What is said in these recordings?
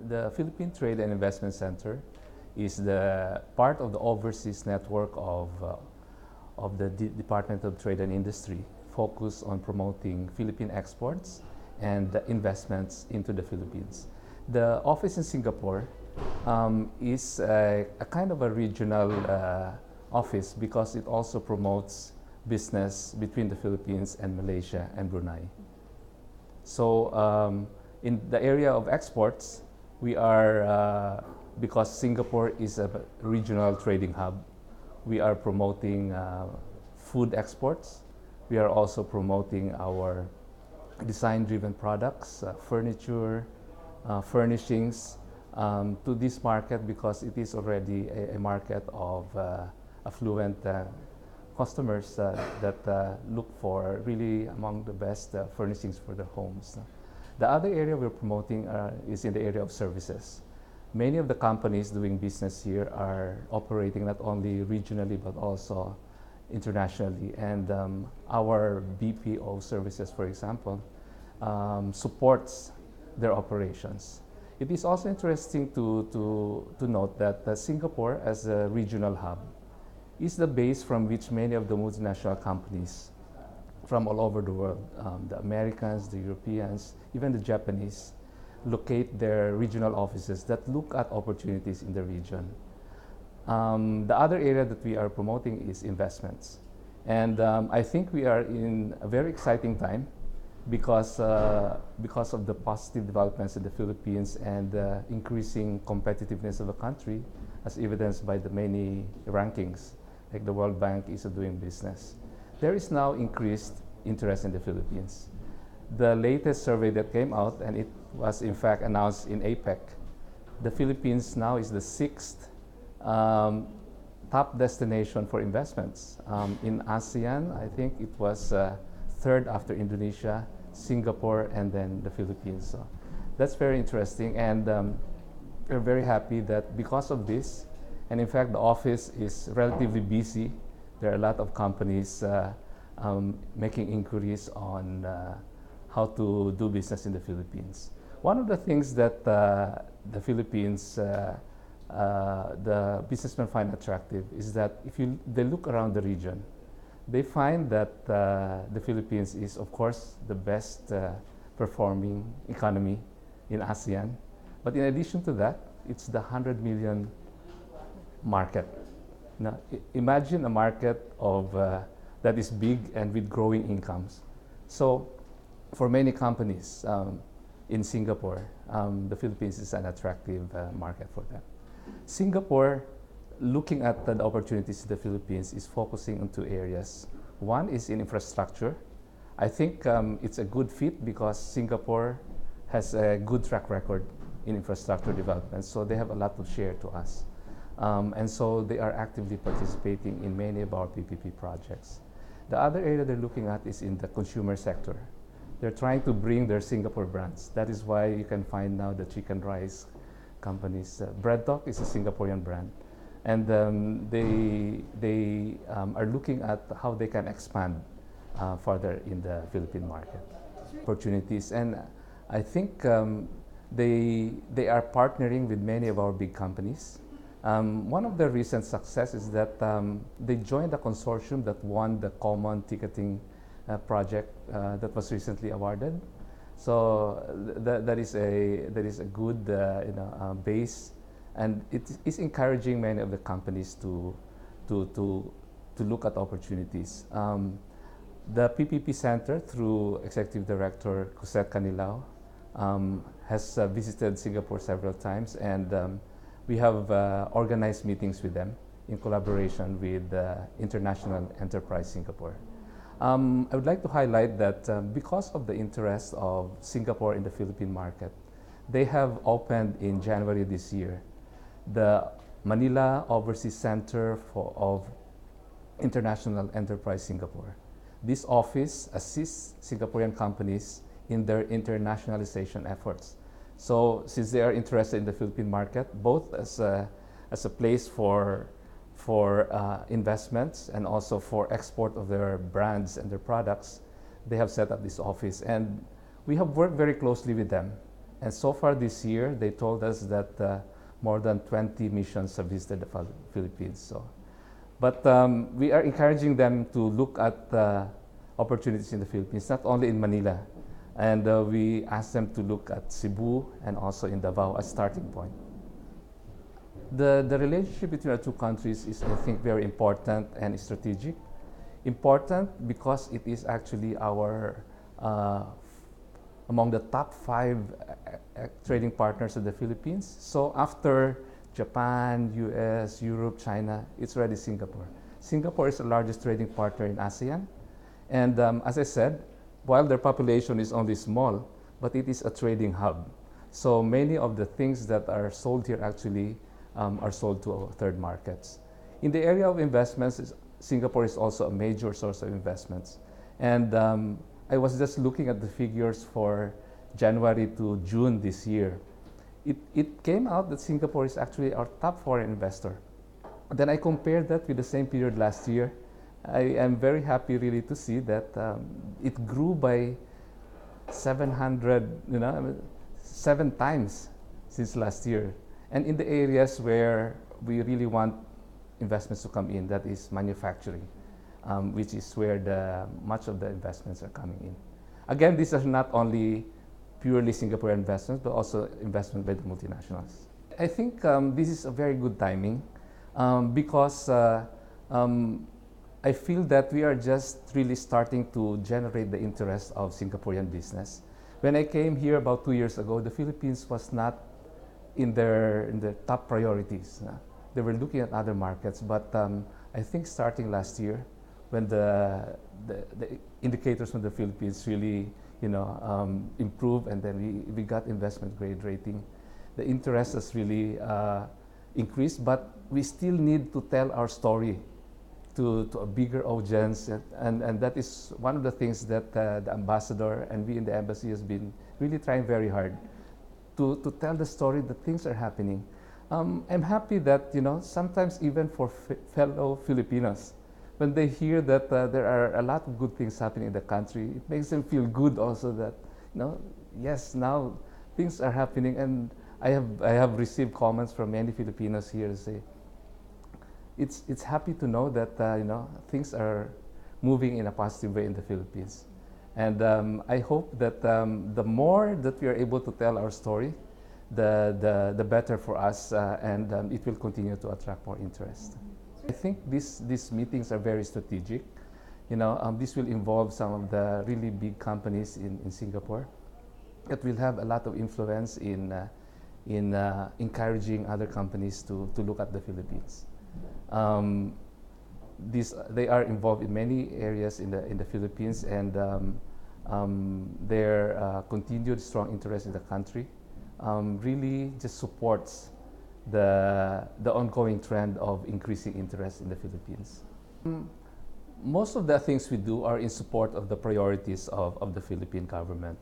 The Philippine Trade and Investment Center is the part of the overseas network of the Department of Trade and Industry, focused on promoting Philippine exports and the investments into the Philippines. The office in Singapore is a kind of a regional office because it also promotes business between the Philippines and Malaysia and Brunei. So in the area of exports, we are, because Singapore is a regional trading hub, we are promoting food exports. We are also promoting our design-driven products, furniture, furnishings to this market because it is already a market of affluent customers that look for really among the best furnishings for their homes. The other area we're promoting is in the area of services. Many of the companies doing business here are operating not only regionally but also internationally, and our BPO services, for example, supports their operations. It is also interesting to note that Singapore, as a regional hub, is the base from which many of the multinational companies from all over the world, the Americans, the Europeans, even the Japanese, locate their regional offices that look at opportunities in the region. The other area that we are promoting is investments. And I think we are in a very exciting time because of the positive developments in the Philippines and the increasing competitiveness of the country, as evidenced by the many rankings, like the World Bank is doing business. There is now increased interest in the Philippines. The latest survey that came out, and it was in fact announced in APEC, the Philippines now is the sixth top destination for investments. In ASEAN, I think it was third after Indonesia, Singapore, and then the Philippines. So that's very interesting, and we're very happy that because of this, and in fact the office is relatively busy. There are a lot of companies making inquiries on how to do business in the Philippines. One of the things that the Philippines, the businessmen find attractive is that if they look around the region, they find that the Philippines is, of course, the best performing economy in ASEAN. But in addition to that, it's the 100 million market. Now, imagine a market of that is big and with growing incomes. So, for many companies in Singapore, the Philippines is an attractive market for them. Singapore, looking at the opportunities in the Philippines, is focusing on two areas. One is in infrastructure. I think it's a good fit because Singapore has a good track record in infrastructure development, so they have a lot to share to us. And so they are actively participating in many of our PPP projects. The other area they're looking at is in the consumer sector. They're trying to bring their Singapore brands. That is why you can find now the chicken rice companies. Bread Talk is a Singaporean brand. And they are looking at how they can expand further in the Philippine market. Opportunities. And I think they are partnering with many of our big companies. One of the recent successes is that they joined a consortium that won the common ticketing project that was recently awarded. So that is a good base, and it is encouraging many of the companies to look at opportunities. The PPP Center, through Executive Director Cosette Canilao, has visited Singapore several times, and we have organized meetings with them in collaboration with International Enterprise Singapore. I would like to highlight that because of the interest of Singapore in the Philippine market, they have opened in January this year the Manila Overseas Center of International Enterprise Singapore. This office assists Singaporean companies in their internationalization efforts. So since they are interested in the Philippine market, both as a place for investments and also for export of their brands and their products, they have set up this office. And we have worked very closely with them. And so far this year, they told us that more than 20 missions have visited the Philippines. So, but we are encouraging them to look at opportunities in the Philippines, not only in Manila. And we asked them to look at Cebu and also in Davao as starting point. The relationship between our two countries is, I think, very important and strategic. Important because it is actually our among the top 5 trading partners of the Philippines. So after Japan, US, Europe, China, it's already Singapore. Singapore is the largest trading partner in ASEAN. And as I said, while their population is only small, but it is a trading hub. So many of the things that are sold here actually are sold to third markets. In the area of investments, Singapore is also a major source of investments. And I was just looking at the figures for January to June this year. It came out that Singapore is actually our top foreign investor. Then I compared that with the same period last year. I am very happy really to see that it grew by 7 times since last year. And in the areas where we really want investments to come in, that is manufacturing, which is where much of the investments are coming in. Again, these are not only purely Singaporean investments, but also investment by the multinationals. I think this is a very good timing because I feel that we are just really starting to generate the interest of Singaporean business. When I came here about 2 years ago, the Philippines was not in their top priorities. They were looking at other markets, but I think starting last year, when the indicators from the Philippines really improved, and then we got investment grade rating, the interest has really increased, but we still need to tell our story to a bigger audience, and that is one of the things that the ambassador and we in the embassy has been really trying very hard to tell the story that things are happening. I'm happy that sometimes even for fellow Filipinos, when they hear that there are a lot of good things happening in the country, it makes them feel good also that yes, now things are happening. And I have received comments from many Filipinos here say it's happy to know that things are moving in a positive way in the Philippines. And I hope that the more that we are able to tell our story, the better for us, and it will continue to attract more interest. I think these meetings are very strategic. This will involve some of the really big companies in Singapore that will have a lot of influence in encouraging other companies to look at the Philippines. They are involved in many areas in the Philippines, and their continued strong interest in the country really just supports the ongoing trend of increasing interest in the Philippines. Most of the things we do are in support of the priorities of the Philippine government.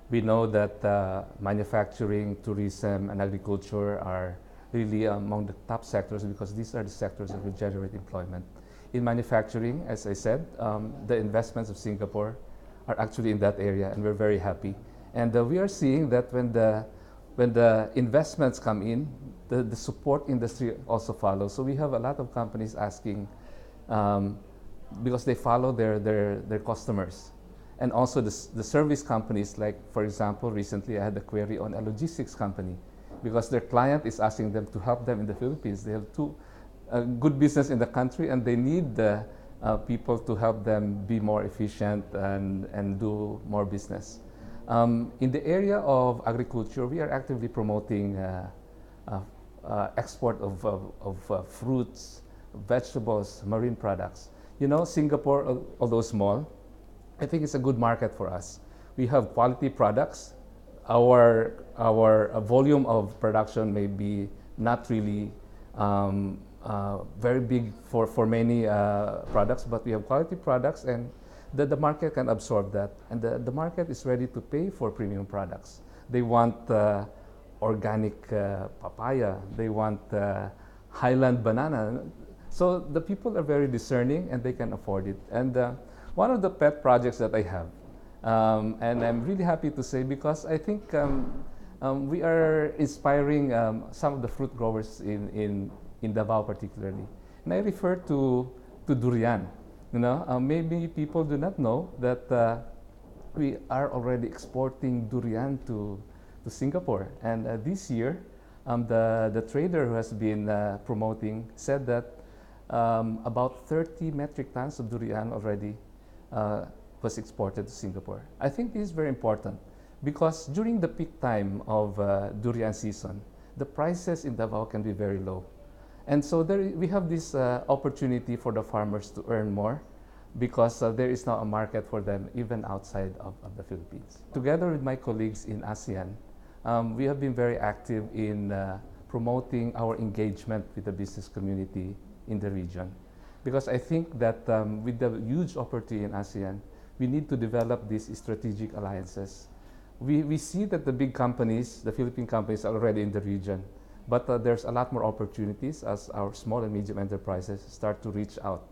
We know that manufacturing, tourism, and agriculture are really among the top sectors because these are the sectors that will generate employment. In manufacturing, as I said, the investments of Singapore are actually in that area, and we're very happy. And we are seeing that when the investments come in, the support industry also follows. So we have a lot of companies asking because they follow their customers. And also the service companies, like for example, recently I had a query on a logistics company because their client is asking them to help them in the Philippines. They have good business in the country, and they need the people to help them be more efficient and do more business. In the area of agriculture, we are actively promoting export of fruits, vegetables, marine products. Singapore, although small, I think it's a good market for us. We have quality products. Our volume of production may be not really very big for many products, but we have quality products, and the market can absorb that. And the market is ready to pay for premium products. They want organic papaya. They want highland banana. So the people are very discerning, and they can afford it. And one of the pet projects that I have And I'm really happy to say, because I think we are inspiring some of the fruit growers in Davao particularly. And I refer to durian. You know, maybe people do not know that we are already exporting durian to Singapore. And this year, the trader who has been promoting said that about 30 metric tons of durian already was exported to Singapore. I think this is very important because during the peak time of durian season, the prices in Davao can be very low. And so we have this opportunity for the farmers to earn more because there is now a market for them even outside of the Philippines. Together with my colleagues in ASEAN, we have been very active in promoting our engagement with the business community in the region. Because I think that with the huge opportunity in ASEAN, we need to develop these strategic alliances. We see that the big companies, the Philippine companies, are already in the region, but there's a lot more opportunities as our small and medium enterprises start to reach out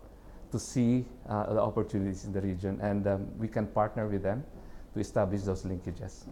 to see the opportunities in the region, and we can partner with them to establish those linkages.